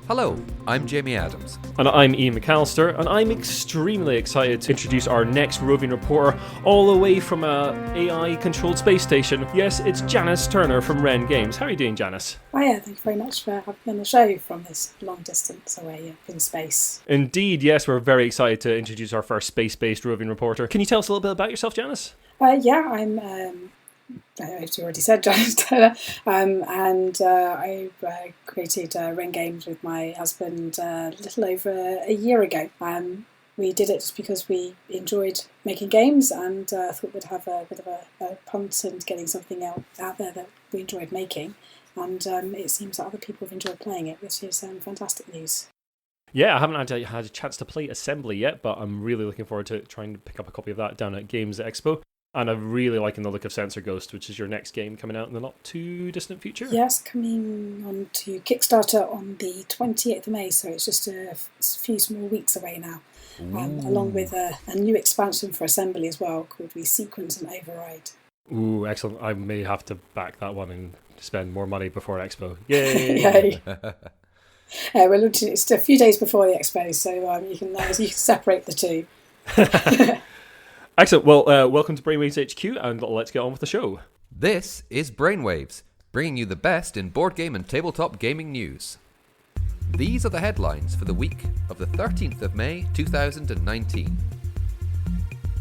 Hello, I'm Jamie Adams. And I'm Ian McAllister, and I'm extremely excited to introduce our next roving reporter all the way from a AI-controlled space station. Yes, it's Janice Turner from Wren Games. How are you doing, Janice? Hiya, thank you very much for having me on the show from this long distance away in space. Indeed, yes, we're very excited to introduce our first space-based roving reporter. Can you tell us a little bit about yourself, Janice? I'm I've already said Janice Turner, and I created Wren Games with my husband a little over a year ago. We did it just because we enjoyed making games and thought we'd have a bit of a punt and getting something out there that we enjoyed making. And it seems that other people have enjoyed playing it, which is fantastic news. Yeah, I haven't had a chance to play Assembly yet, but I'm really looking forward to trying to pick up a copy of that down at Games Expo. And I'm really liking the look of Sensor Ghost, which is your next game coming out in the not too distant future. Yes, coming on to Kickstarter on the 28th of May, so it's just a few small weeks away now. Along with a new expansion for Assembly as well, called Resequence and Override. Ooh, excellent. I may have to back that one and spend more money before Expo. Yay! Yay. It's a few days before the Expo, so you can separate the two. Excellent. Well, welcome to Brainwaves HQ, and let's get on with the show. This is Brainwaves, bringing you the best in board game and tabletop gaming news. These are the headlines for the week of the 13th of May 2019.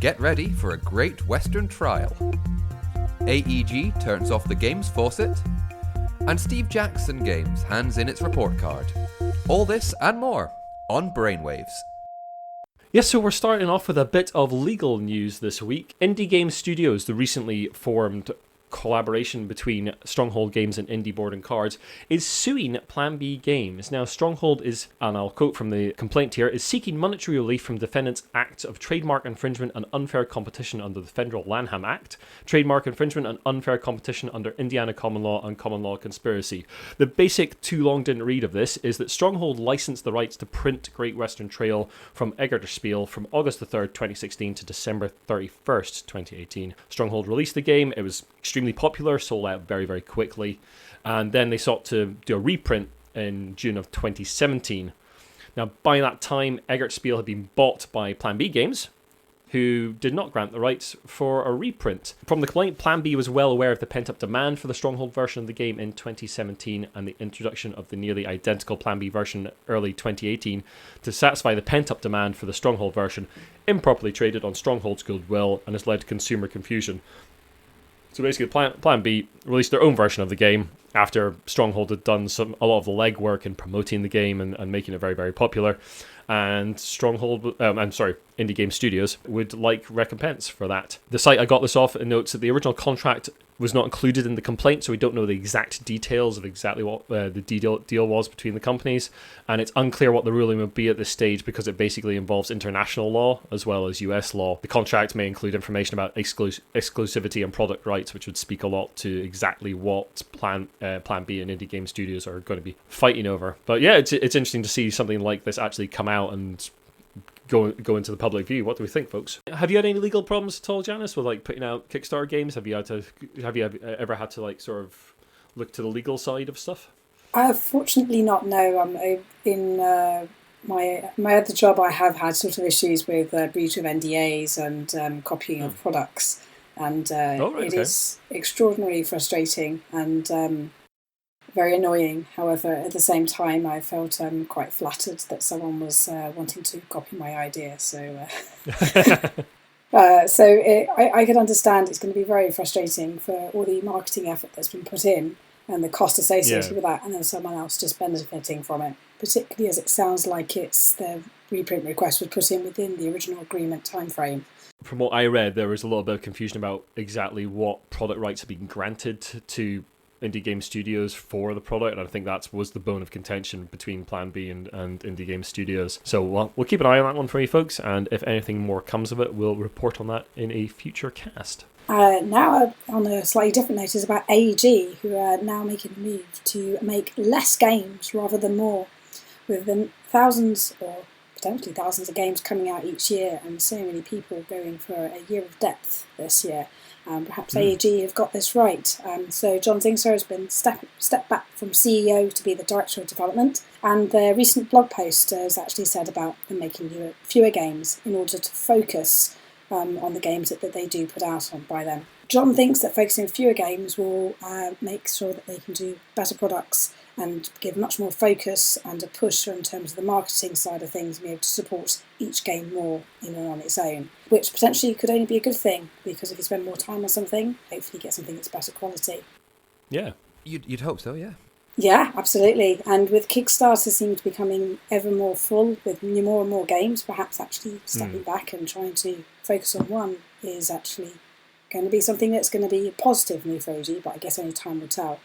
Get ready for a great Western trial. AEG turns off the game's faucet, and Steve Jackson Games hands in its report card. All this and more on Brainwaves. Yes, so we're starting off with a bit of legal news this week. Indie Game Studios, the recently formed collaboration between Stronghold Games and Indie Board and Cards, is suing Plan B Games. Now, Stronghold is, and I'll quote from the complaint here, is seeking monetary relief from defendants' acts of trademark infringement and unfair competition under the Federal Lanham Act, trademark infringement and unfair competition under Indiana common law and common law conspiracy. The basic too long didn't read of this is that Stronghold licensed the rights to print Great Western Trail from Eggerterspiel from August the 3rd, 2016 to December 31st, 2018. Stronghold released the game. It was extremely popular, sold out very, very quickly, and then they sought to do a reprint in June of 2017. Now, by that time, Eggerterspiel had been bought by Plan B Games, who did not grant the rights for a reprint. From the complaint, Plan B was well aware of the pent-up demand for the Stronghold version of the game in 2017 and the introduction of the nearly identical Plan B version early 2018 to satisfy the pent-up demand for the Stronghold version, improperly traded on Stronghold's goodwill and has led to consumer confusion. So basically, Plan B released their own version of the game after Stronghold had done a lot of the legwork in promoting the game and making it very, very popular. And Indie Game Studios would like recompense for that. The site I got this off notes that the original contract was not included in the complaint, so we don't know the exact details of exactly what the deal was between the companies, and it's unclear what the ruling would be at this stage because it basically involves international law as well as US law. The contract may include information about exclusivity and product rights, which would speak a lot to exactly what Plan B and Indie Game Studios are going to be fighting over. But yeah, it's interesting to see something like this actually come out and go into the public view. What do we think, folks? Have you had any legal problems at all, Janice, with like putting out Kickstarter games? Have you ever had to like sort of look to the legal side of stuff? Fortunately not, no. In my other job, I have had sort of issues with breach of NDAs and copying of products, and it is extraordinarily frustrating and very annoying. However, at the same time, I felt quite flattered that someone was wanting to copy my idea. So, I can understand it's going to be very frustrating for all the marketing effort that's been put in and the cost associated with that, and then someone else just benefiting from it. Particularly as it sounds like the reprint request was put in within the original agreement timeframe. From what I read, there was a little bit of confusion about exactly what product rights have been granted to Indie Game Studios for the product, and I think that was the bone of contention between Plan B and Indie Game Studios. So we'll keep an eye on that one for you folks, and if anything more comes of it, we'll report on that in a future cast. Now, on a slightly different note, is about AEG, who are now making a move to make less games rather than more, with thousands or potentially thousands of games coming out each year, and so many people going for a year of depth this year. Perhaps AEG have got this right. So John Zingsar has been stepped back from CEO to be the Director of Development, and their recent blog post has actually said about them making fewer games in order to focus on the games that they do put out by them. John thinks that focusing on fewer games will make sure that they can do better products and give much more focus and a push in terms of the marketing side of things, and be able to support each game more in and on its own, which potentially could only be a good thing, because if you spend more time on something, hopefully you get something that's better quality. Yeah. You'd hope so, yeah. Yeah, absolutely. And with Kickstarter seems to be becoming ever more full with more and more games, perhaps actually stepping back and trying to focus on one is actually going to be something that's going to be a positive move for AEG, but I guess only time will tell.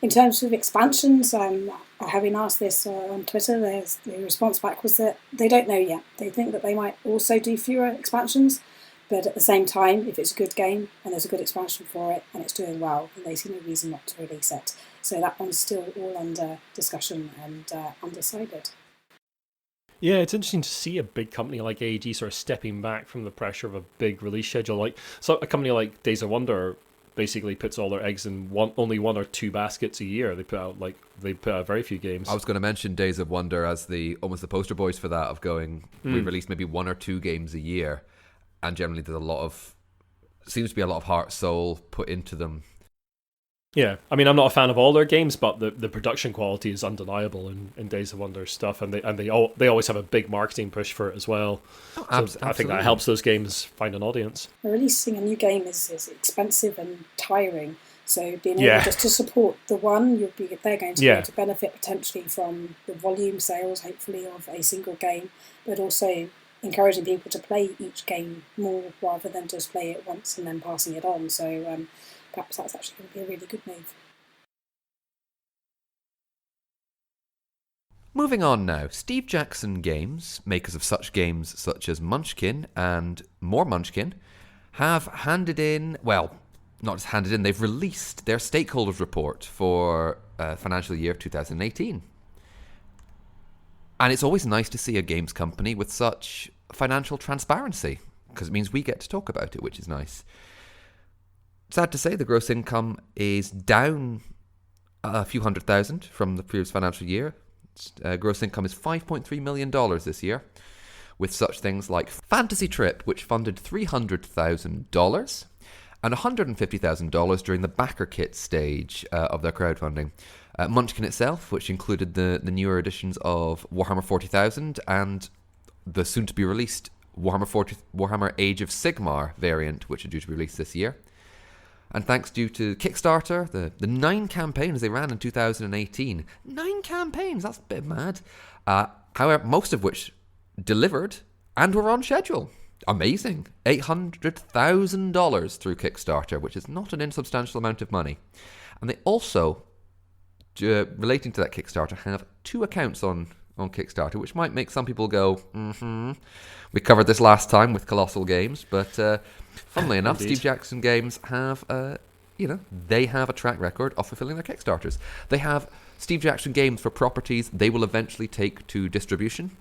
In terms of expansions, having asked this on Twitter, the response back was that they don't know yet. They think that they might also do fewer expansions, but at the same time, if it's a good game and there's a good expansion for it and it's doing well, then they see no reason not to release it. So that one's still all under discussion and undecided. Yeah, it's interesting to see a big company like AEG sort of stepping back from the pressure of a big release schedule. Like, so a company like Days of Wonder basically puts all their eggs in only one or two baskets a year. They put out very few games. I was going to mention Days of Wonder as almost the poster boys for that, of going, we release maybe one or two games a year, and generally there's seems to be a lot of heart, soul put into them. Yeah, I mean, I'm not a fan of all their games, but the production quality is undeniable in Days of Wonder stuff, and they always have a big marketing push for it as well. Oh, so I think that helps those games find an audience. Releasing a new game is expensive and tiring, so being able just to support the one, they're going to be able to benefit potentially from the volume sales, hopefully, of a single game, but also encouraging people to play each game more rather than just play it once and then passing it on. So perhaps that's actually going to be a really good move. Moving on now, Steve Jackson Games, makers of such games such as Munchkin and more Munchkin, have handed in, well, not just handed in, they've released their stakeholders report for financial year 2018. And it's always nice to see a games company with such financial transparency, because it means we get to talk about it, which is nice. Sad to say, the gross income is down a few $100,000 from the previous financial year. Gross income is $5.3 million this year, with such things like Fantasy Trip, which funded $300,000, and $150,000 during the backer kit stage of their crowdfunding. Munchkin itself, which included the newer editions of Warhammer 40,000 and the soon-to-be-released Warhammer Age of Sigmar variant, which are due to be released this year. And thanks due to Kickstarter, the 9 campaigns they ran in 2018. 9 campaigns, that's a bit mad. However, most of which delivered and were on schedule. Amazing. $800,000 through Kickstarter, which is not an insubstantial amount of money. And they also, relating to that Kickstarter, have 2 accounts on Kickstarter, which might make some people go, We covered this last time with Colossal Games, but funnily enough, Steve Jackson Games have, they have a track record of fulfilling their Kickstarters. They have Steve Jackson Games for properties they will eventually take to distribution,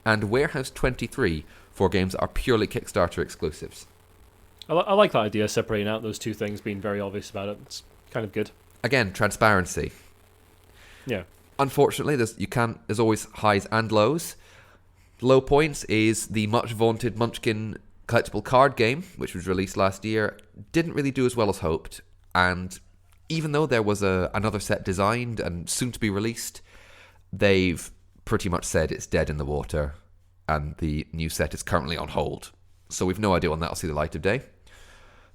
and Warehouse 23 for games that are purely Kickstarter exclusives. I like that idea, separating out those two things, being very obvious about it. It's kind of good. Again, transparency. Yeah. Unfortunately, there's always highs and lows. Low points is the much vaunted Munchkin collectible card game, which was released last year. Didn't really do as well as hoped, and even though there was another set designed and soon to be released, they've pretty much said it's dead in the water, and the new set is currently on hold. So we've no idea when that'll see the light of day.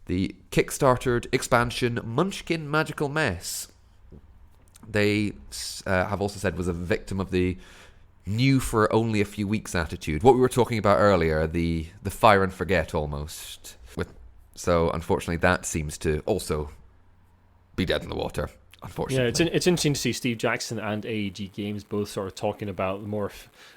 The Kickstartered expansion Munchkin Magical Mess, they have also said was a victim of the new for only a few weeks attitude. What we were talking about earlier, the fire and forget almost. So unfortunately that seems to also be dead in the water, unfortunately. Yeah, it's interesting to see Steve Jackson and AEG Games both sort of talking about the more,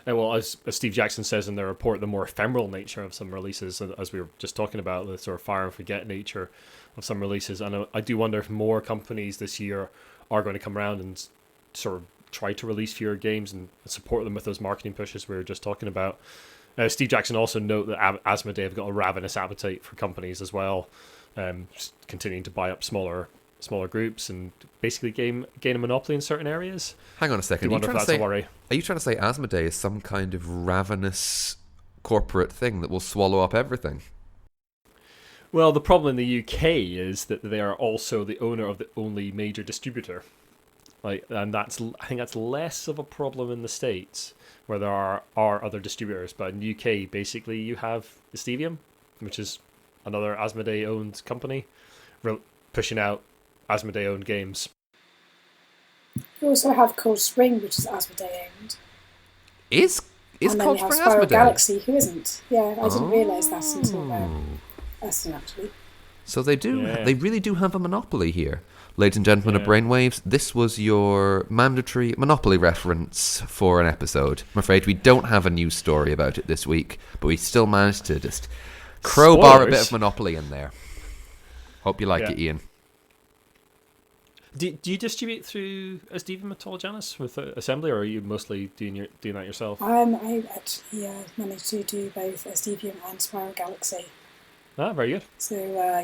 as Steve Jackson says in their report, the more ephemeral nature of some releases, as we were just talking about, the sort of fire and forget nature of some releases. And I do wonder if more companies this year are going to come around and sort of try to release fewer games and support them with those marketing pushes we were just talking about. Steve Jackson also note that Asmodee have got a ravenous appetite for companies as well, continuing to buy up smaller groups and basically gain a monopoly in certain areas. Hang on a second. I wonder if that's a worry. Are you trying to say Asmodee is some kind of ravenous corporate thing that will swallow up everything? Well, the problem in the UK is that they are also the owner of the only major distributor. And I think that's less of a problem in the States, where there are other distributors. But in the UK, basically, you have Stevium, which is another Asmodee-owned company, pushing out Asmodee-owned games. You also have Cold Spring, which is Asmodee-owned. Is Cold Spring Spiral Asmodee? Galaxy, who isn't? Yeah, I didn't realise that until actually. So they do. Yeah. They really do have a monopoly here. Ladies and gentlemen of Brainwaves, this was your mandatory Monopoly reference for an episode. I'm afraid we don't have a news story about it this week, but we still managed to just crowbar a bit of Monopoly in there. Hope you like it, Ian. Do you distribute through Stevium at all, Janice, with Assembly, or are you mostly doing that yourself? I actually managed to do both Stevium and Spiral Galaxy. Ah, very good. So,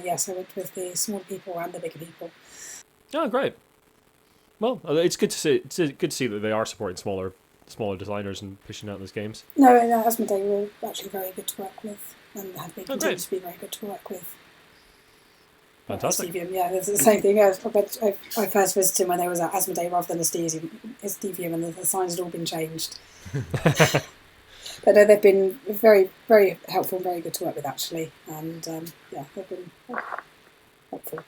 yes, I worked with the small people and the bigger people. Oh, great. Well, it's good to see. It's good to see that they are supporting smaller designers and pushing out those games. No, Asmodee were actually very good to work with, and have been continued to be very good to work with. Fantastic. Stevium, yeah, it's the same thing. I first visited when there was at Asmodee rather than Stevium, and the signs had all been changed. But no, they've been very, very helpful and very good to work with, actually. And, they've been helpful.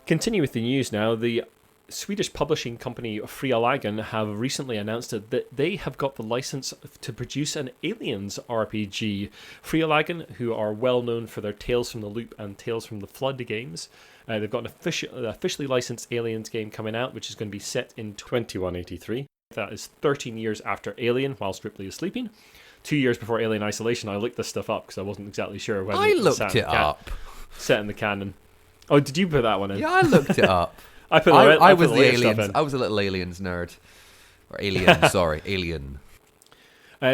Continue with the news now. The Swedish publishing company Fria Lagen have recently announced that they have got the license to produce an Aliens RPG. Fria Lagen, who are well known for their Tales from the Loop and Tales from the Flood games, they've got an officially licensed Aliens game coming out, which is going to be set in 2183. That is 13 years after Alien, whilst Ripley is sleeping. 2 years before Alien Isolation. I looked this stuff up because I wasn't exactly sure when I looked it up. Set in the canon. Oh, did you put that one in? Yeah, I looked it up. I was the Aliens. I was a little Aliens nerd. Or Alien, sorry. Alien.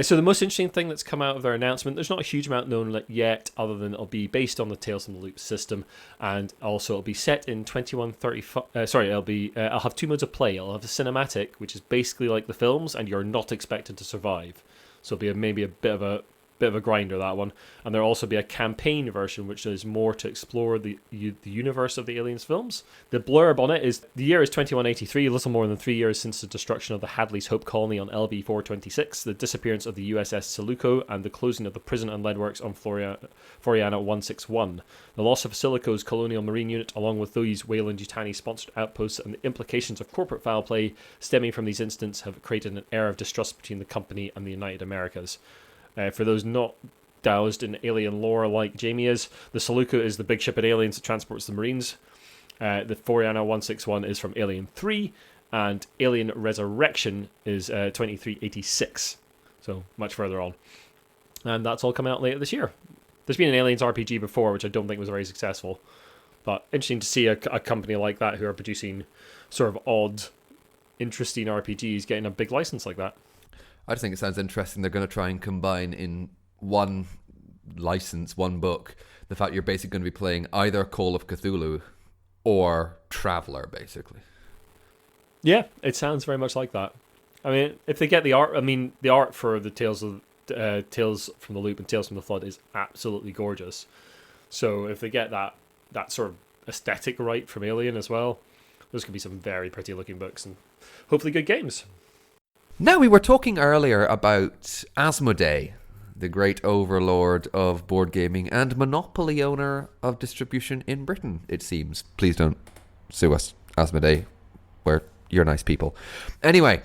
So the most interesting thing that's come out of their announcement, there's not a huge amount known yet, other than it'll be based on the Tales from the Loop system, and also it'll be set in 2135. I'll have 2 modes of play. I'll have a cinematic, which is basically like the films, and you're not expected to survive. So it'll be maybe a bit of a grinder, that one. And there'll also be a campaign version, which is more to explore the universe of the Aliens films. The blurb on it is, the year is 2183, a little more than 3 years since the destruction of the Hadley's Hope colony on LB 426, the disappearance of the USS Silico, and the closing of the prison and lead works on Floriana 161. The loss of Silico's colonial marine unit, along with those Weyland-Yutani sponsored outposts, and the implications of corporate foul play stemming from these incidents have created an air of distrust between the company and the United Americas. For those not doused in alien lore like Jamie is, the Silico is the big ship in Aliens that transports the Marines. The Floriana 161 is from Alien 3, and Alien Resurrection is 2386, so much further on. And that's all coming out later this year. There's been an Aliens RPG before, which I don't think was very successful, but interesting to see a company like that who are producing sort of odd, interesting RPGs getting a big license like that. I just think it sounds interesting. They're going to try and combine in one license, one book, the fact you're basically going to be playing either Call of Cthulhu or Traveller, basically. Yeah, it sounds very much like that. I mean, if they get the art, the art for the Tales from the Loop and Tales from the Flood is absolutely gorgeous. So if they get that sort of aesthetic right from Alien as well, those could be some very pretty looking books and hopefully good games. Now, we were talking earlier about Asmodee, the great overlord of board gaming and monopoly owner of distribution in Britain, it seems. Please don't sue us, Asmodee. You're nice people. Anyway,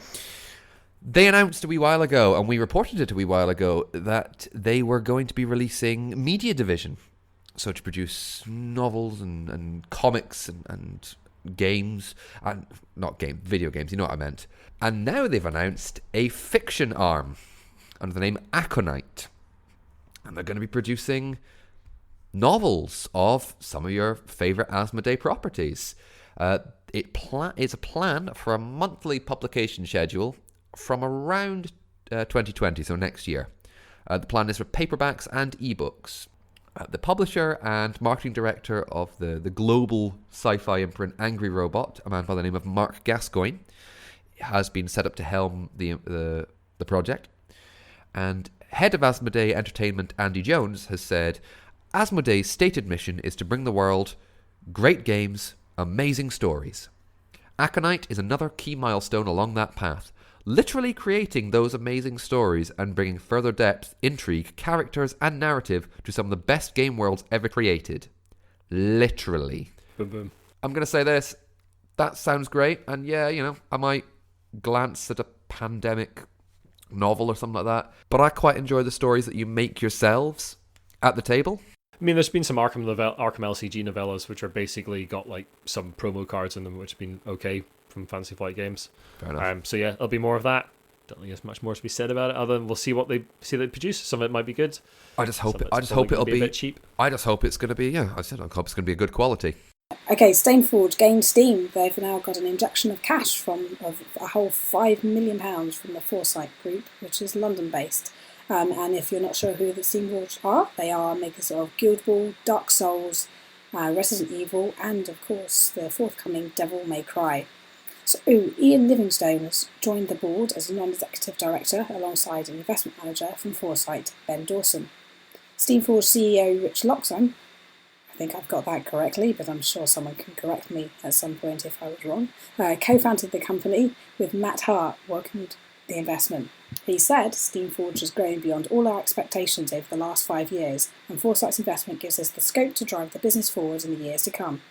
they announced a wee while ago, and we reported it a wee while ago, that they were going to be releasing Media Division. So to produce novels and comics and games, and not video games, you know what I meant. And now they've announced a fiction arm under the name Aconyte. And they're going to be producing novels of some of your favourite Asmodee properties. It's a plan for a monthly publication schedule from around 2020, so next year. The plan is for paperbacks and ebooks. The publisher and marketing director of the global sci-fi imprint Angry Robot, a man by the name of Mark Gascoigne, has been set up to helm the project. And head of Asmodee Entertainment Andy Jones has said, Asmodee's stated mission is to bring the world great games, amazing stories. Aconyte is another key milestone along that path, literally creating those amazing stories and bringing further depth, intrigue, characters, and narrative to some of the best game worlds ever created. Literally. Boom, boom. I'm going to say this. That sounds great. And yeah, I might glance at a pandemic novel or something like that. But I quite enjoy the stories that you make yourselves at the table. I mean, there's been some Arkham LCG novellas which are basically got like some promo cards in them, which have been okay from Fantasy Flight Games. Fair enough. So yeah, there'll be more of that. Don't think there's much more to be said about it, other than we'll see what they produce. Some of it might be good. I just hope it'll be a bit cheap. I just hope it's going to be. I hope it's going to be a good quality. Okay, Steamforged gained Steam. They've now got an injection of cash of a whole £5 million from the Foresight Group, which is London-based. And if you're not sure who the Steamforged are, they are makers of Guild Ball, Dark Souls, Resident Evil, and of course the forthcoming Devil May Cry. So Ian Livingstone has joined the board as a non-executive director alongside an investment manager from Foresight, Ben Dawson. Steamforged CEO Rich Loxam, I think I've got that correctly, but I'm sure someone can correct me at some point if I was wrong, co-founded the company with Matt Hart welcomed the investment. He said, Steamforged has grown beyond all our expectations over the last 5 years, and Foresight's investment gives us the scope to drive the business forward in the years to come.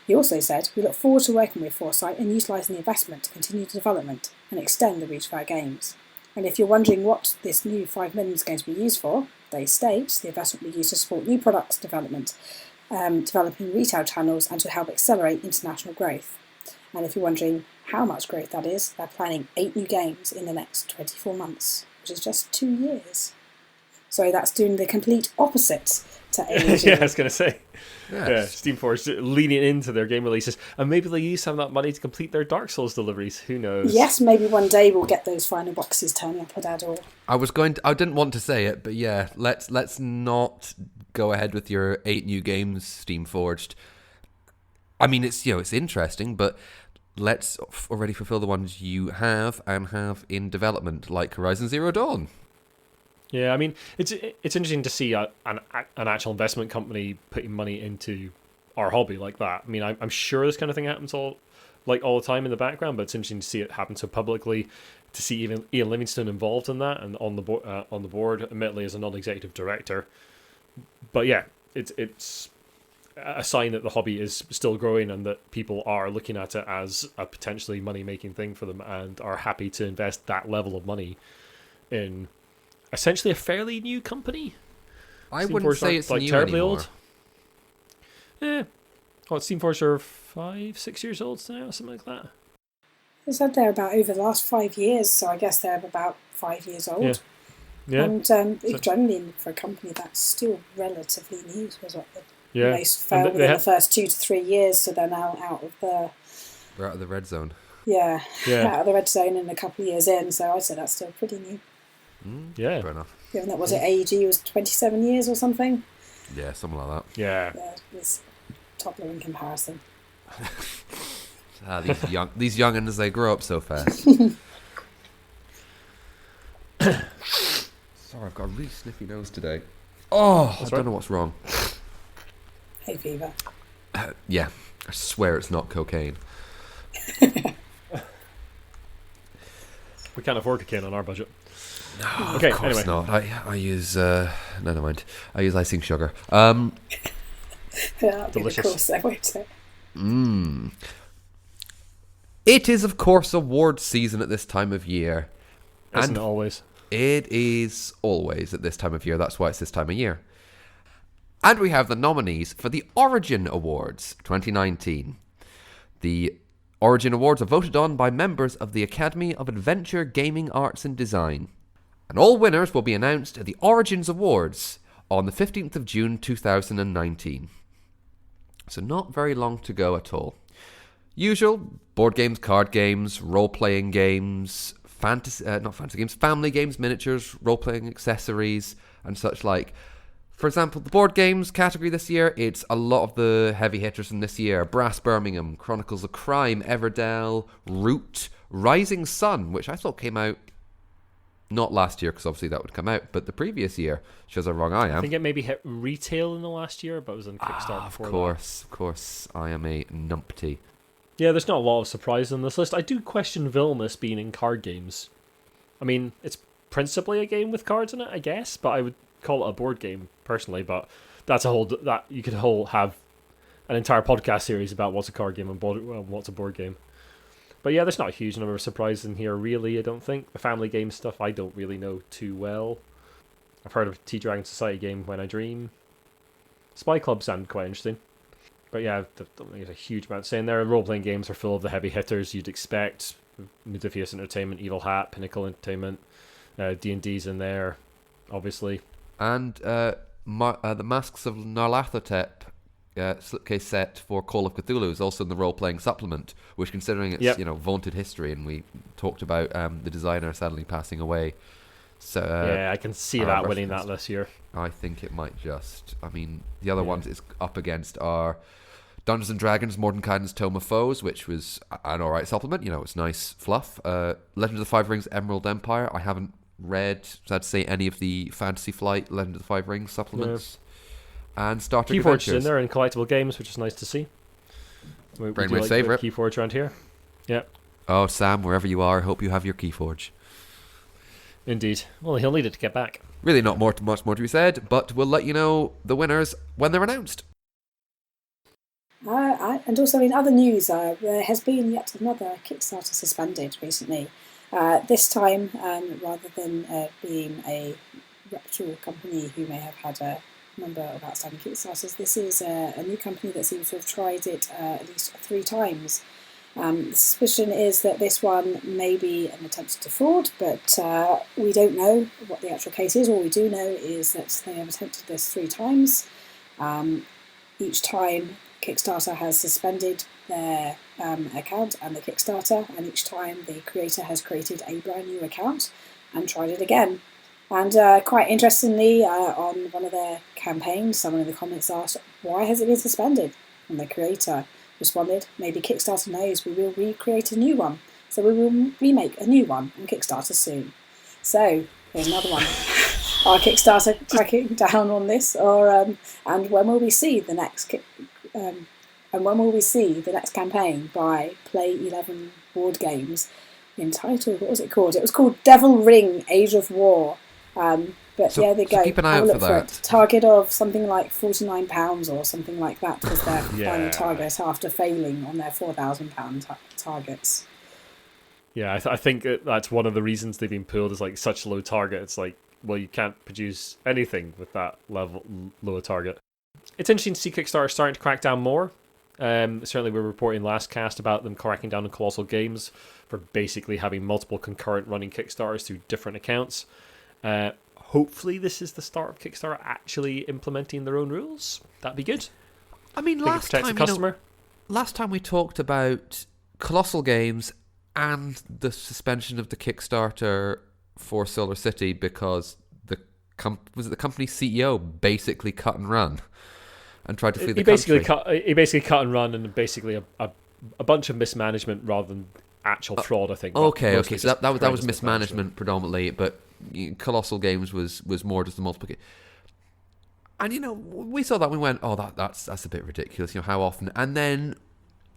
He also said, we look forward to working with Foresight and utilising the investment to continue the development and extend the reach of our games. And if you're wondering what this new $5 million is going to be used for, they state the investment will be used to support new products development, developing retail channels and to help accelerate international growth. And if you're wondering how much growth that is, they're planning 8 new games in the next 24 months, which is just 2 years. So that's doing the complete opposite to age. Yeah, I was going to say. Yes. Yeah, Steamforged leaning into their game releases, and maybe they'll use some of that money to complete their Dark Souls deliveries. Who knows? Yes, maybe one day we'll get those final boxes turning up at our door. I didn't want to say it, but yeah, let's not go ahead with your 8 new games, Steamforged. I mean, it's interesting, but let's already fulfill the ones you have and have in development, like Horizon Zero Dawn. Yeah, I mean, it's interesting to see an actual investment company putting money into our hobby like that. I mean, I'm sure this kind of thing happens all the time in the background, but it's interesting to see it happen so publicly. To see even Ian Livingstone involved in that and on the board, admittedly as a non-executive director. But yeah, it's a sign that the hobby is still growing and that people are looking at it as a potentially money-making thing for them and are happy to invest that level of money in essentially a fairly new company. I wouldn't say it's new terribly anymore. old. Yeah. Steamforged are 5-6 years old now, something like that. They said they're about over the last 5 years, so I guess they're about 5 years old. Yeah. And generally for a company that's still relatively new, was what most fell within the first 2 to 3 years, so they're now out of the... They're out of the red zone. Yeah, out of the red zone and a couple of years in, so I'd say that's still pretty new. Yeah. Fair enough. Given that, was it AEG was 27 years or something? Yeah, something like that. Yeah. It's toddler in comparison. These young'uns, they grow up so fast. Sorry, I've got a really sniffy nose today. Oh, I don't know what's wrong. Hay fever. Yeah, I swear it's not cocaine. We can't afford cocaine on our budget. No, okay, of course anyway. not. I use never mind. I use icing sugar. Delicious. Of course, I won't say. It is, of course, award season at this time of year. Isn't it always? It is always at this time of year. That's why it's this time of year. And we have the nominees for the Origin Awards 2019. The Origin Awards are voted on by members of the Academy of Adventure, Gaming, Arts and Design. And all winners will be announced at the Origins Awards on the 15th of June 2019. So not very long to go at all. Usual board games, card games, role-playing games, not fantasy games, family games, miniatures, role-playing accessories, and such like. For example, the board games category this year, it's a lot of the heavy hitters from this year. Brass Birmingham, Chronicles of Crime, Everdell, Root, Rising Sun, which I thought came out not last year, because obviously that would come out, but the previous year. Shows how wrong I am. I think it maybe hit retail in the last year, but it was on Kickstarter before Of course, I am a numpty. Yeah, there's not a lot of surprise on this list. I do question Vilnius being in card games. I mean, it's principally a game with cards in it, I guess, but I would call it a board game personally. But that's that you could have an entire podcast series about what's a card game and what's a board game. But yeah, there's not a huge number of surprises in here, really. I don't think the family game stuff I don't really know too well. I've heard of Tea Dragon Society game When I Dream. Spy Club sounded quite interesting. But yeah, I don't think there's a huge amount to say in there. Role-playing games are full of the heavy hitters you'd expect. Modiphius Entertainment, Evil Hat, Pinnacle Entertainment, D&D's in there, obviously. And the Masks of Nyarlathotep slipcase set for Call of Cthulhu is also in the role-playing supplement, which, considering its vaunted history, and we talked about the designer sadly passing away. So yeah, I can see that winning that this year. I think it might just. I mean, the other ones it's up against are Dungeons and Dragons, Mordenkainen's Tome of Foes, which was an alright supplement. It's nice fluff. Legend of the Five Rings, Emerald Empire. I haven't read, so I'd say, any of the Fantasy Flight, Legend of the Five Rings supplements. Yeah. And Star Trek Keyforge is in there in collectible games, which is nice to see. Brainwave's favourite. Keyforge around here. Yeah. Oh, Sam, wherever you are, I hope you have your Keyforge. Indeed. Well, he'll need it to get back. Really not much more to be said, but we'll let you know the winners when they're announced. And also in other news, there has been yet another Kickstarter suspended recently. This time, rather than being a reputable company who may have had a number of outstanding Kickstarters, this is a new company that seems to have tried it at least 3 times. The suspicion is that this one may be an attempt to defraud, but we don't know what the actual case is. All we do know is that they have attempted this 3 times. Each time Kickstarter has suspended their account and the Kickstarter, and each time the creator has created a brand new account and tried it again. And quite interestingly, on one of their campaigns, someone in the comments asked, why has it been suspended? And the creator responded, maybe Kickstarter knows we will recreate a new one, so we will remake a new one on Kickstarter soon. So here's another one. Are Kickstarter cracking down on this, or and when will we see the next campaign by Play 11 Board Games entitled, what was it called? It was called Devil Ring: Age of War. But so, yeah, they go. Keep an eye out for that. Target of something like £49 or something like that was their final target after failing on their £4,000 targets. Yeah, I think that's one of the reasons they've been pulled is like such a low target. It's like, well, you can't produce anything with that level lower target. It's interesting to see Kickstarter starting to crack down more. Certainly, we were reporting last cast about them cracking down on Colossal Games for basically having multiple concurrent running Kickstarters through different accounts. Hopefully this is the start of Kickstarter actually implementing their own rules. That'd be good. I mean, last time we talked about Colossal Games and the suspension of the Kickstarter for Solar City because the company CEO basically cut and run and tried to flee the country. He basically cut and run, and basically a bunch of mismanagement rather than actual fraud, I think. Okay. So that was mismanagement predominantly, but Colossal Games was more just the multiplication. And we saw that, we went, oh, that's a bit ridiculous. How often? And then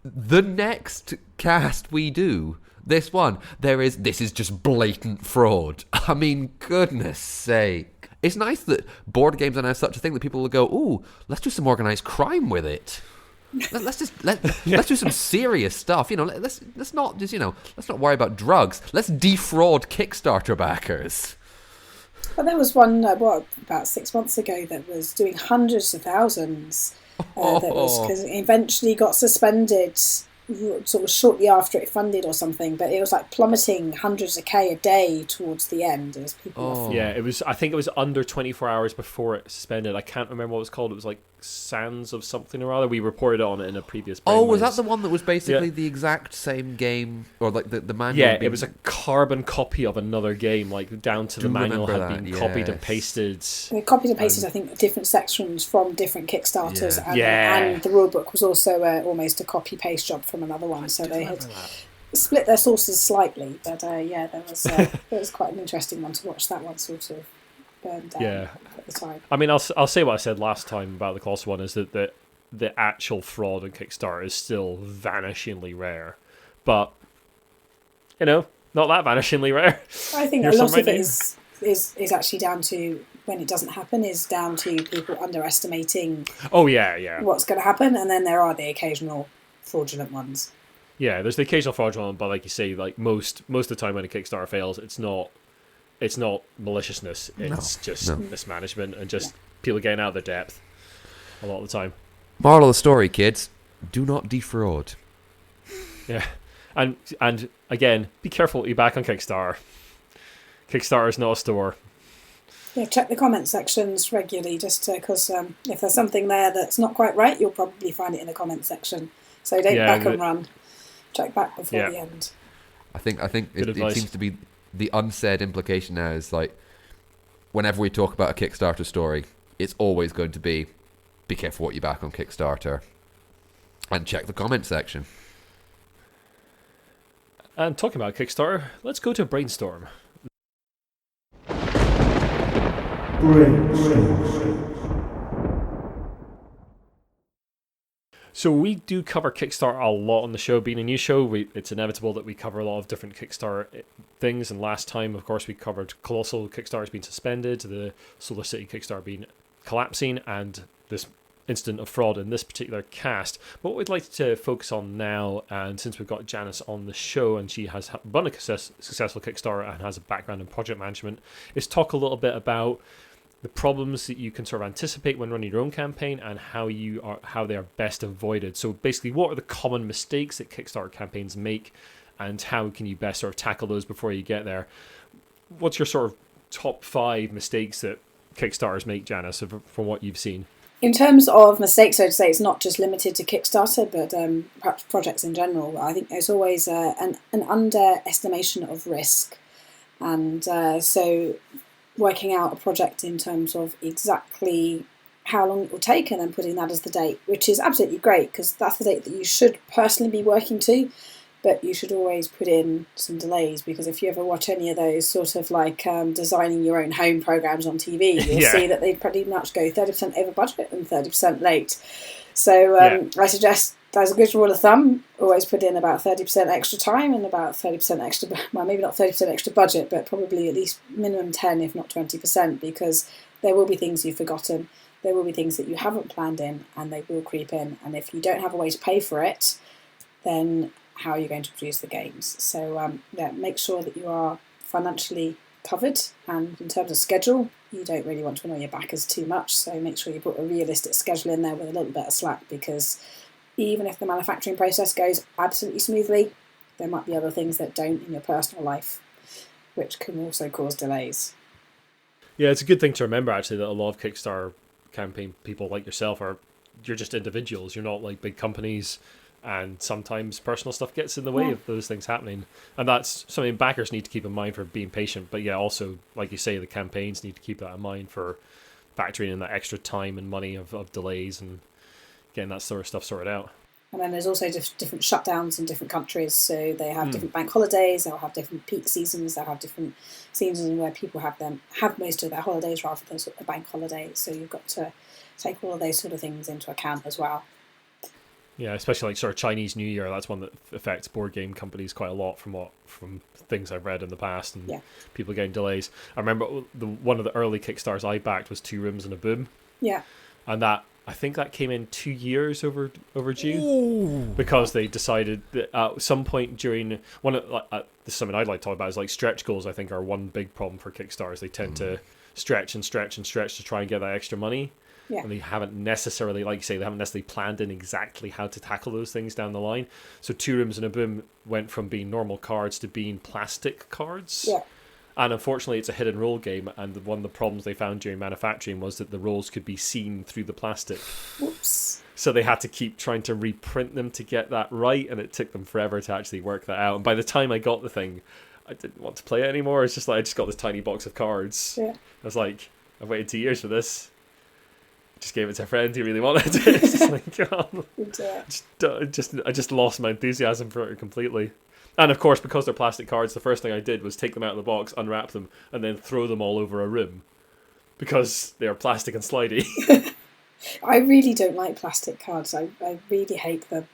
the next cast we do, this is just blatant fraud. I mean, goodness sake. It's nice that board games are now such a thing that people will go, ooh, let's do some organised crime with it. Let's do some serious stuff. Let's not worry about drugs. Let's defraud Kickstarter backers. Well, there was one about 6 months ago that was doing hundreds of thousands. That was because it eventually got suspended sort of shortly after it funded or something, but it was like plummeting hundreds of K a day towards the end as people. Yeah, it was. I think it was under 24 hours before it suspended. I can't remember what it was called. It was like Sands of something or other. We reported on it in a previous. Was that the one that was basically the exact same game, or like the manual? Yeah, it was a carbon copy of another game, like down to the manual had been copied and pasted. They copied and pasted, I think, different sections from different Kickstarters, and the rulebook was also almost a copy paste job from another one. So they had split their sources slightly, but there was quite an interesting one to watch. That one sort of burned down at the time. I mean, I'll say what I said last time about the Colossal one is that the actual fraud on Kickstarter is still vanishingly rare, but not that vanishingly rare. I think a lot of it is actually down to, when it doesn't happen, is down to people underestimating what's going to happen, and then there are the occasional fraudulent ones. Yeah, there's the occasional fraudulent one, but like you say, like most of the time when a Kickstarter fails, it's not maliciousness, it's just mismanagement and just people getting out of their depth a lot of the time. Moral of the story, kids, do not defraud. Yeah, and again, be careful what you back on Kickstarter. Kickstarter is not a store. Yeah, check the comment sections regularly, just because if there's something there that's not quite right, you'll probably find it in the comment section. So don't back and run. Check back before the end. I think it seems to be the unsaid implication now is like, whenever we talk about a Kickstarter story, it's always going to be careful what you back on Kickstarter, and check the comment section. And talking about Kickstarter, let's go to Brainstorm. So we do cover Kickstarter a lot on the show. Being a new show, it's inevitable that we cover a lot of different Kickstarter things. And last time, of course, we covered Colossal Kickstarter's been suspended, the Solar City Kickstarter being collapsing, and this incident of fraud in this particular cast. But what we'd like to focus on now, and since we've got Janice on the show and she has run a successful Kickstarter and has a background in project management, is talk a little bit about the problems that you can sort of anticipate when running your own campaign and how they are best avoided. So basically, what are the common mistakes that Kickstarter campaigns make, and how can you best sort of tackle those before you get there? What's your sort of top 5 mistakes that Kickstarters make, Janice, from what you've seen? In terms of mistakes, I'd say it's not just limited to Kickstarter, but perhaps projects in general. I think there's always an underestimation of risk, and so working out a project in terms of exactly how long it will take and then putting that as the date, which is absolutely great because that's the date that you should personally be working to, but you should always put in some delays, because if you ever watch any of those sort of like designing your own home programs on TV, you'll see that they pretty much go 30% over budget and 30% late. So I suggest, as a good rule of thumb, always put in about 30% extra time and about 30% extra, well, maybe not 30% extra budget, but probably at least minimum 10, if not 20%, because there will be things you've forgotten, there will be things that you haven't planned in, and they will creep in. And if you don't have a way to pay for it, then how are you going to produce the games? So make sure that you are financially covered, and in terms of schedule, you don't really want to annoy your backers too much, so make sure you put a realistic schedule in there with a little bit of slack, because even if the manufacturing process goes absolutely smoothly, there might be other things that don't in your personal life, which can also cause delays. Yeah, it's a good thing to remember, actually, that a lot of Kickstarter campaign people like yourself you're just individuals. You're not like big companies, and sometimes personal stuff gets in the way of those things happening. And that's something backers need to keep in mind for being patient. But yeah, also, like you say, the campaigns need to keep that in mind for factoring in that extra time and money of delays and getting that sort of stuff sorted out. And then there's also different shutdowns in different countries. So they have different bank holidays, they'll have different peak seasons, they'll have different seasons where people have most of their holidays rather than sort of bank holidays. So you've got to take all of those sort of things into account as well. Yeah, especially like sort of Chinese New Year, that's one that affects board game companies quite a lot from things I've read in the past, and people getting delays. I remember one of the early Kickstarters I backed was 2 Rooms and a Boom. Yeah. And I think that came in 2 years overdue, because they decided that at some point during this is something I'd like to talk about, is like stretch goals. I think are one big problem for Kickstarters. They tend to stretch and stretch and stretch to try and get that extra money, Yeah. And they haven't necessarily, like you say, they haven't necessarily planned in exactly how to tackle those things down the line. So Two Rooms and a Boom went from being normal cards to being plastic cards. Yeah. And unfortunately, it's a hidden roll game, and one of the problems they found during manufacturing was that the rolls could be seen through the plastic. Whoops. So they had to keep trying to reprint them to get that right, and it took them forever to actually work that out. And by the time I got the thing, I didn't want to play it anymore. It's just like I just got this tiny box of cards. Yeah. I was like, I've waited 2 years for this. Just gave it to a friend who really wanted it. It's just like, I just lost my enthusiasm for it completely. And of course, because they're plastic cards, the first thing I did was take them out of the box, unwrap them, and then throw them all over a room. Because they're plastic and slidey. I really don't like plastic cards. I really hate them.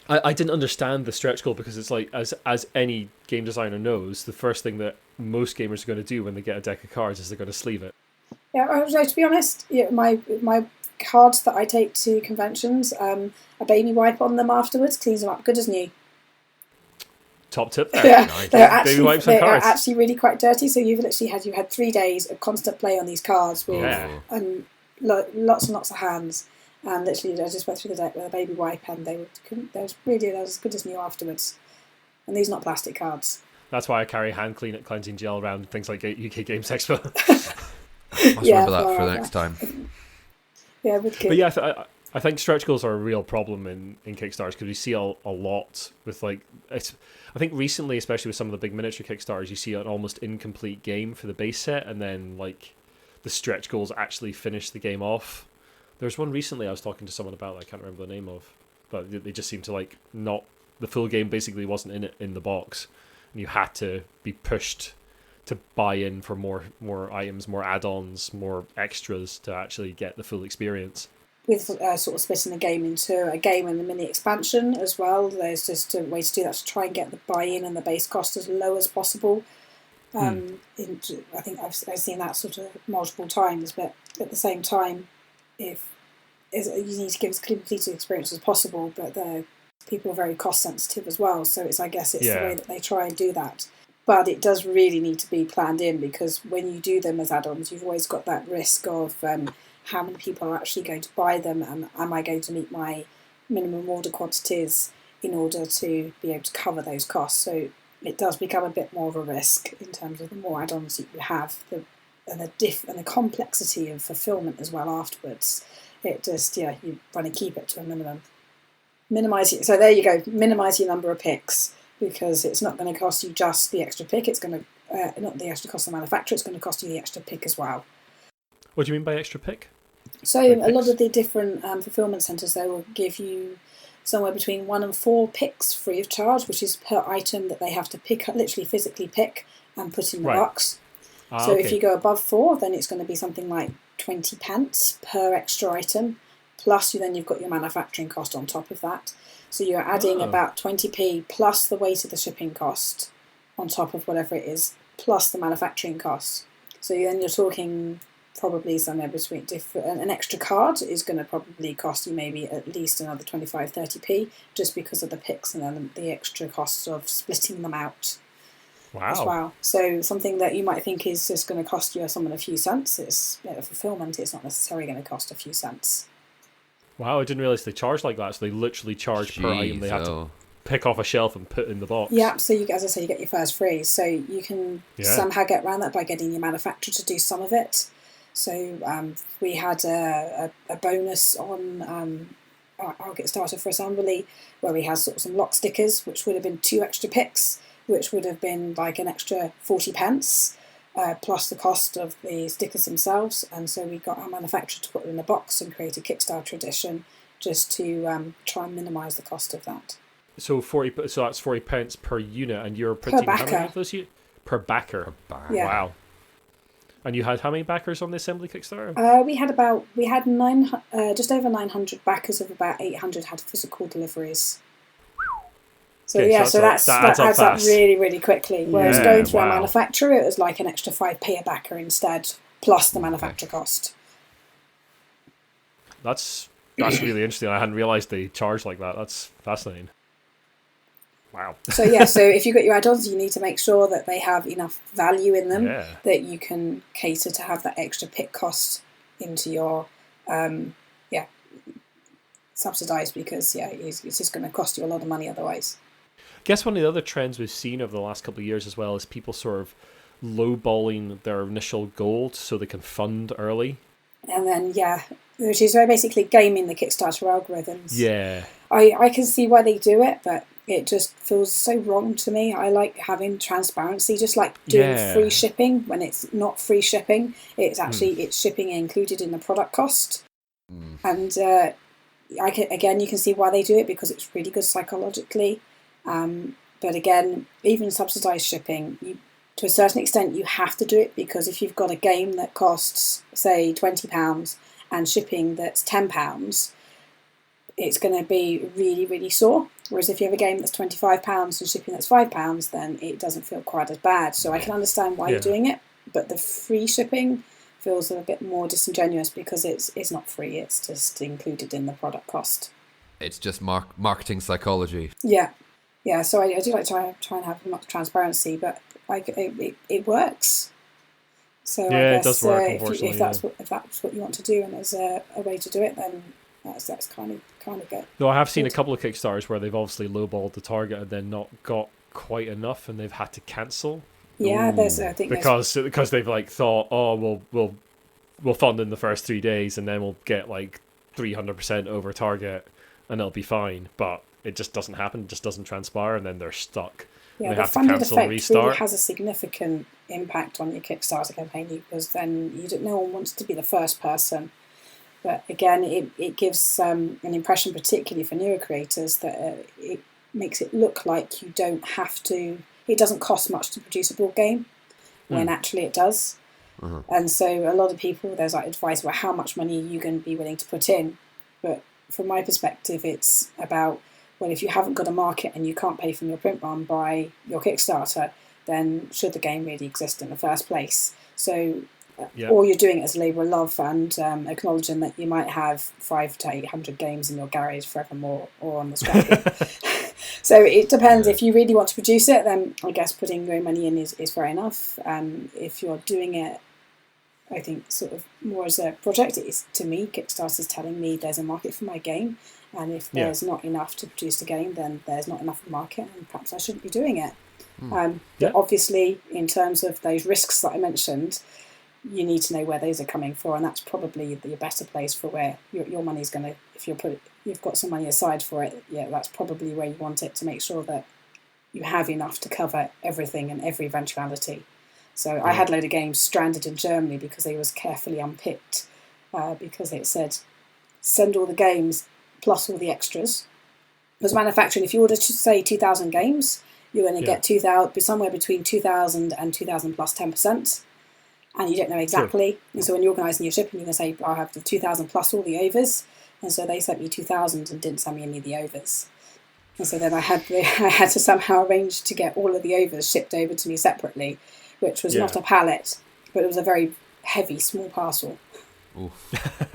I didn't understand the stretch goal because it's like, as any game designer knows, the first thing that most gamers are going to do when they get a deck of cards is they're going to sleeve it. Yeah, to be honest, my cards that I take to conventions, a baby wipe on them afterwards, cleans them up good as new. Top tip there. Yeah, Nice. baby wipes on cards. They're actually really quite dirty. So you've literally had 3 days of constant play on these cards with lots and lots of hands. And literally, I just went through the deck with a baby wipe, and they were as good as new afterwards. And these are not plastic cards. That's why I carry hand cleansing gel around things like UK Games Expo. Must remember that for the next time. Yeah, with kids. But yeah, I think stretch goals are a real problem in Kickstarters because we see a lot with I think recently, especially with some of the big miniature Kickstarters, you see an almost incomplete game for the base set, and then like the stretch goals actually finish the game off. There's one recently I was talking to someone about that I can't remember the name of, but they just seemed to like not, the full game basically wasn't in the box, and you had to be pushed to buy in for more items, more add-ons, more extras to actually get the full experience. With sort of splitting the game into a game and a mini expansion as well, there's just a way to do that to try and get the buy-in and the base cost as low as possible. I think I've seen that sort of multiple times, but at the same time, you need to give as complete experience as possible, but people are very cost sensitive as well, so I guess it's the way that they try and do that. But it does really need to be planned in, because when you do them as add-ons, you've always got that risk of how many people are actually going to buy them, and am I going to meet my minimum order quantities in order to be able to cover those costs. So it does become a bit more of a risk in terms of the more add-ons that you have, and the complexity of fulfillment as well afterwards. It just, you want to keep it to a minimum. So there you go, minimise your number of picks, because it's not going to cost you just the extra pick, it's going to, not the extra cost of the manufacturer, it's going to cost you the extra pick as well. What do you mean by extra pick? So a lot of the different fulfillment centres, they will give you somewhere between 1 and 4 picks free of charge, which is per item that they have to pick, literally physically pick and put in the box. If you go above 4, then it's going to be something like 20 pence per extra item, plus you've got your manufacturing cost on top of that. So you're adding about 20p plus the weight of the shipping cost on top of whatever it is, plus the manufacturing cost. So then you're talking probably somewhere between an extra card is going to probably cost you maybe at least another 25-30p, just because of the picks and then the extra costs of splitting them out. Wow. As well. So something that you might think is just going to cost you someone a few cents, it's fulfillment, it's not necessarily going to cost a few cents. Wow, I didn't realise they charge like that, so they literally charge per item they have to pick off a shelf and put in the box. Yeah, so as I say, you get your first free, so you can somehow get around that by getting your manufacturer to do some of it. So we had a bonus on our Kickstarter for Asmodee, where we had sort of some lock stickers, which would have been 2 extra picks, which would have been like an extra 40 pence, plus the cost of the stickers themselves. And so we got our manufacturer to put them in the box and create a Kickstarter edition, just to try and minimise the cost of that. So that's 40 pence per unit, and you're printing how many of those per backer? Yeah. Wow. And you had how many backers on the Assembly Kickstarter? We had just over 900 backers, of about 800 had physical deliveries. So that adds up really, really quickly. Whereas going through a manufacturer, it was like an extra 5p a backer instead, plus the manufacturer cost. That's really interesting. I hadn't realised they charge like that. That's fascinating. Wow. So if you've got your add-ons, you need to make sure that they have enough value in them that you can cater to have that extra pick cost into your subsidised, because it's just going to cost you a lot of money otherwise. I guess one of the other trends we've seen over the last couple of years as well is people sort of lowballing their initial goal so they can fund early. And then, which is very basically gaming the Kickstarter algorithms. Yeah. I can see why they do it, but it just feels so wrong to me. I like having transparency, just like doing free shipping when it's not free shipping. It's actually it's shipping included in the product cost. And you can see why they do it, because it's really good psychologically. But again, even subsidised shipping, to a certain extent, you have to do it, because if you've got a game that costs, say, £20 and shipping that's £10, it's going to be really, really sore. Whereas if you have a game that's £25 and shipping that's £5, then it doesn't feel quite as bad. So I can understand why you're doing it, but the free shipping feels a bit more disingenuous, because it's not free, it's just included in the product cost. It's just marketing psychology. Yeah, so I do like to try and have much transparency, but it works. So I guess, it does work, unfortunately. If that's what you want to do, and there's a way to do it, then that's kind of good. Though I have seen a couple of Kickstarters where they've obviously lowballed the target and then not got quite enough, and they've had to cancel. Yeah, because they've like thought, oh, we'll fund in the first 3 days, and then we'll get like 300% over target, and it'll be fine. But it just doesn't happen, it just doesn't transpire, and then they're stuck. Yeah, they the have to funded cancel and effect restart. really has a significant impact on your Kickstarter campaign, because then no one wants to be the first person. But again, it gives an impression, particularly for newer creators, that it makes it look like you don't have to. It doesn't cost much to produce a board game, when actually it does. And so a lot of people, there's like advice about how much money you're going to be willing to put in. But from my perspective, it's about, well, if you haven't got a market and you can't pay for your print run by your Kickstarter, then should the game really exist in the first place? So, or you're doing it as a labour of love and acknowledging that you might have 500 to 800 games in your garage forevermore, or on the scrapbook. So it depends. If you really want to produce it, then I guess putting your own money in is fair enough. If you're doing it, I think, sort of more as a project, to me, Kickstarter's telling me there's a market for my game. And if there's not enough to produce the game, then there's not enough market, and perhaps I shouldn't be doing it. But obviously, in terms of those risks that I mentioned, you need to know where those are coming from, and that's probably the better place for where your money's going to. If you've got some money aside for it, that's probably where you want it, to make sure that you have enough to cover everything and every eventuality. So I had a load of games stranded in Germany because they was carefully unpicked, because it said send all the games plus all the extras. Because manufacturing, if you order to say 2,000 games, you're going to get 2,000, somewhere between 2,000 and 2,000 plus 10%, and you don't know exactly. Sure. And so when you're organising your shipping, you're going to say, I'll have the 2,000 plus all the overs. And so they sent me 2,000 and didn't send me any of the overs. And so then I had to somehow arrange to get all of the overs shipped over to me separately, which was not a pallet, but it was a very heavy, small parcel. Oof.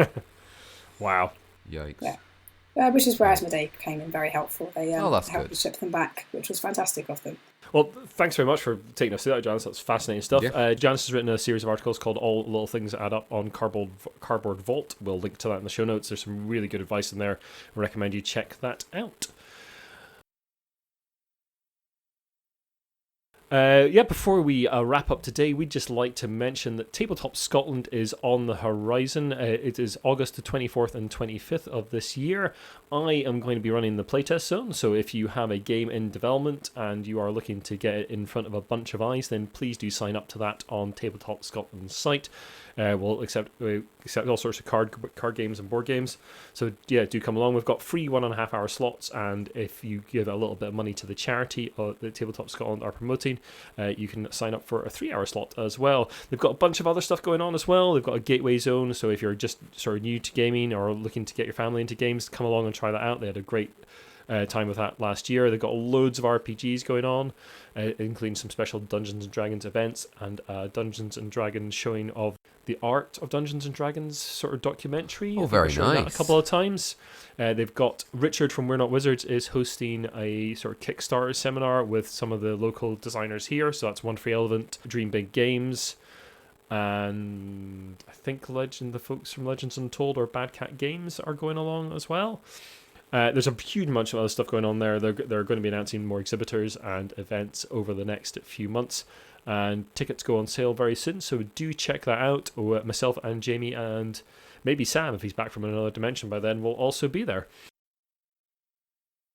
Wow. Yikes. Yeah. Which is where Asmodee came in very helpful. They helped good. me ship them back, which was fantastic of them. Well, thanks very much for taking us through that, Janice. That's fascinating stuff. Yeah. Janice has written a series of articles called All Little Things That Add Up on Cardboard Vault. We'll link to that in the show notes. There's some really good advice in there. I recommend you check that out. Before we wrap up today, we'd just like to mention that Tabletop Scotland is on the horizon. It is August the 24th and 25th of this year. I am going to be running the playtest zone, so if you have a game in development and you are looking to get it in front of a bunch of eyes, then please do sign up to that on Tabletop Scotland's site. We'll accept all sorts of card games and board games. So do come along. We've got free 1.5 hour slots, and if you give a little bit of money to the charity that Tabletop Scotland are promoting, you can sign up for a 3 hour slot as well. They've got a bunch of other stuff going on as well. They've got a gateway zone, so if you're just sort of new to gaming or looking to get your family into games, come along and try that out. They had a great time with that last year. They've got loads of RPGs going on, including some special Dungeons & Dragons events and Dungeons & Dragons showing of the art of Dungeons & Dragons sort of documentary. Oh, very nice. That a couple of times. They've got Richard from We're Not Wizards is hosting a sort of Kickstarter seminar with some of the local designers here. So that's One Free Elephant, Dream Big Games. and I think the folks from Legends Untold or Bad Cat Games are going along as well. There's a huge bunch of other stuff going on there. They're going to be announcing more exhibitors and events over the next few months, and tickets go on sale very soon, so do check that out. Myself and Jamie and maybe Sam, if he's back from another dimension by then, will also be there.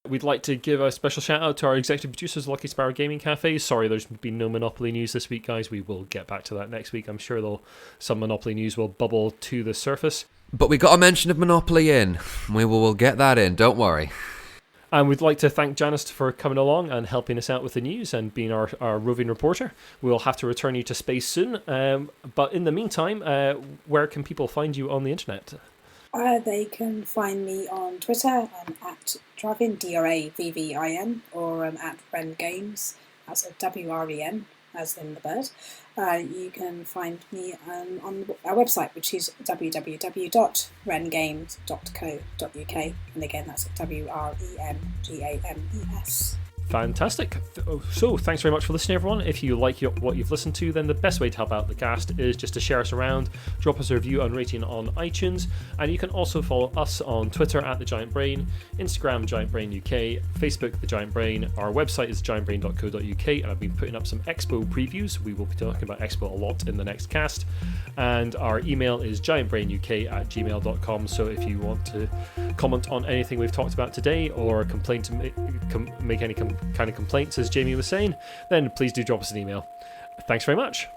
We'd like to give a special shout out to our executive producers, Lucky Sparrow Gaming Cafe. Sorry, there's been no Monopoly news this week, guys. We will get back to that next week. I'm sure some Monopoly news will bubble to the surface. But we got a mention of Monopoly in. We'll get that in, don't worry. And we'd like to thank Janice for coming along and helping us out with the news and being our roving reporter. We'll have to return you to space soon. But in the meantime, where can people find you on the internet? They can find me on Twitter at Dravin, Dravvin, or at Wren Games, that's a WREN, as in the bird. You can find me on our website, which is www.wrengames.co.uk, and again that's WRENGAMES. Fantastic. So thanks very much for listening, everyone. If you like what you've listened to, then the best way to help out the cast is just to share us around, drop us a review and rating on iTunes, and you can also follow us on Twitter at The Giant Brain, Instagram Giant Brain UK, Facebook The Giant Brain. Our website is giantbrain.co.uk, and I've been putting up some Expo previews. We will be talking about Expo a lot in the next cast, and our email is giantbrainuk@gmail.com. So if you want to comment on anything we've talked about today, or complain to make any kind of complaints, as Jamie was saying, then please do drop us an email. Thanks very much.